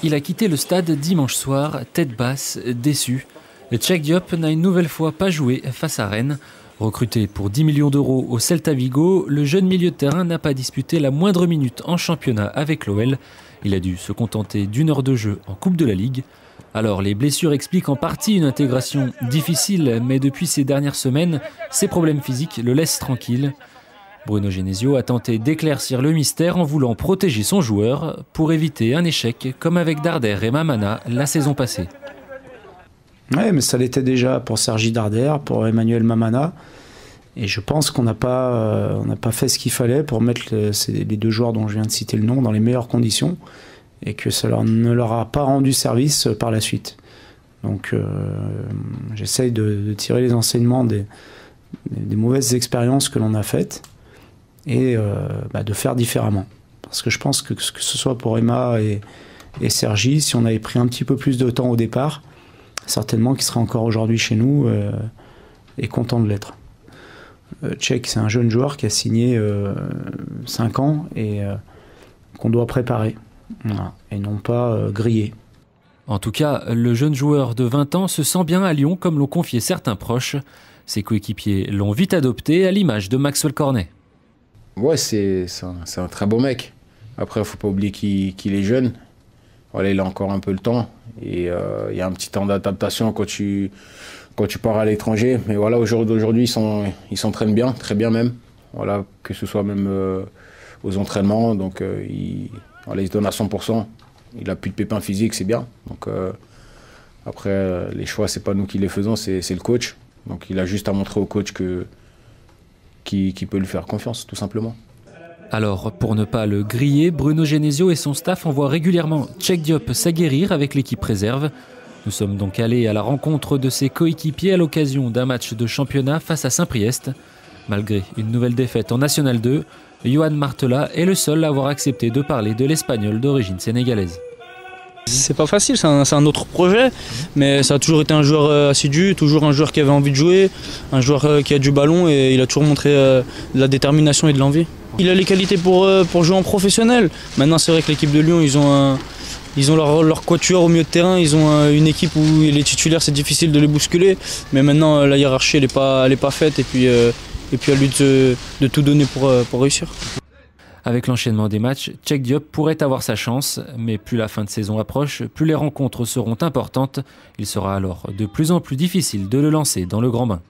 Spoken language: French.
Il a quitté le stade dimanche soir, tête basse, déçu. Cheikh Diop n'a une nouvelle fois pas joué face à Rennes. Recruté pour 10 millions d'euros au Celta Vigo, le jeune milieu de terrain n'a pas disputé la moindre minute en championnat avec l'OL. Il a dû se contenter d'une heure de jeu en Coupe de la Ligue. Alors les blessures expliquent en partie une intégration difficile, mais depuis ces dernières semaines, ses problèmes physiques le laissent tranquille. Bruno Genesio a tenté d'éclaircir le mystère en voulant protéger son joueur pour éviter un échec comme avec Darder et Mamana la saison passée. Oui, mais ça l'était déjà pour Sergi Darder, pour Emmanuel Mamana. Et je pense qu'on n'a pas fait ce qu'il fallait pour mettre les deux joueurs dont je viens de citer le nom dans les meilleures conditions et que ça ne leur a pas rendu service par la suite. Donc j'essaye de tirer les enseignements des mauvaises expériences que l'on a faites et de faire différemment. Parce que je pense que ce soit pour Emma et Sergi, si on avait pris un petit peu plus de temps au départ, certainement qu'il serait encore aujourd'hui chez nous et content de l'être. Cheikh, c'est un jeune joueur qui a signé 5 ans et qu'on doit préparer, voilà, et non pas griller. En tout cas, le jeune joueur de 20 ans se sent bien à Lyon, comme l'ont confié certains proches. Ses coéquipiers l'ont vite adopté, à l'image de Maxwell Cornet. Ouais, c'est un très beau mec. Après, il ne faut pas oublier qu'il est jeune. Voilà, il a encore un peu le temps. Et il y a un petit temps d'adaptation quand tu pars à l'étranger. Mais voilà, aujourd'hui, ils s'entraînent bien, très bien même. Voilà, que ce soit même aux entraînements. Donc, il se donne à 100%. Il n'a plus de pépins physiques, c'est bien. Donc, après, les choix, c'est pas nous qui les faisons, c'est le coach. Donc, il a juste à montrer au coach qu'il peut lui faire confiance, tout simplement. Alors, pour ne pas le griller, Bruno Genesio et son staff envoient régulièrement Cheikh Diop s'aguerrir avec l'équipe réserve. Nous sommes donc allés à la rencontre de ses coéquipiers à l'occasion d'un match de championnat face à Saint-Priest. Malgré une nouvelle défaite en National 2, Johan Martela est le seul à avoir accepté de parler de l'Espagnol d'origine sénégalaise. C'est pas facile, c'est un autre projet, mais ça a toujours été un joueur assidu, toujours un joueur qui avait envie de jouer, un joueur qui a du ballon et il a toujours montré de la détermination et de l'envie. Il a les qualités pour jouer en professionnel. Maintenant, c'est vrai que l'équipe de Lyon, ils ont leur quatuor au milieu de terrain, ils ont une équipe où les titulaires, c'est difficile de les bousculer, mais maintenant la hiérarchie, elle est pas faite et puis à lui de tout donner pour réussir. Avec l'enchaînement des matchs, Cheikh Diop pourrait avoir sa chance, mais plus la fin de saison approche, plus les rencontres seront importantes. Il sera alors de plus en plus difficile de le lancer dans le grand bain.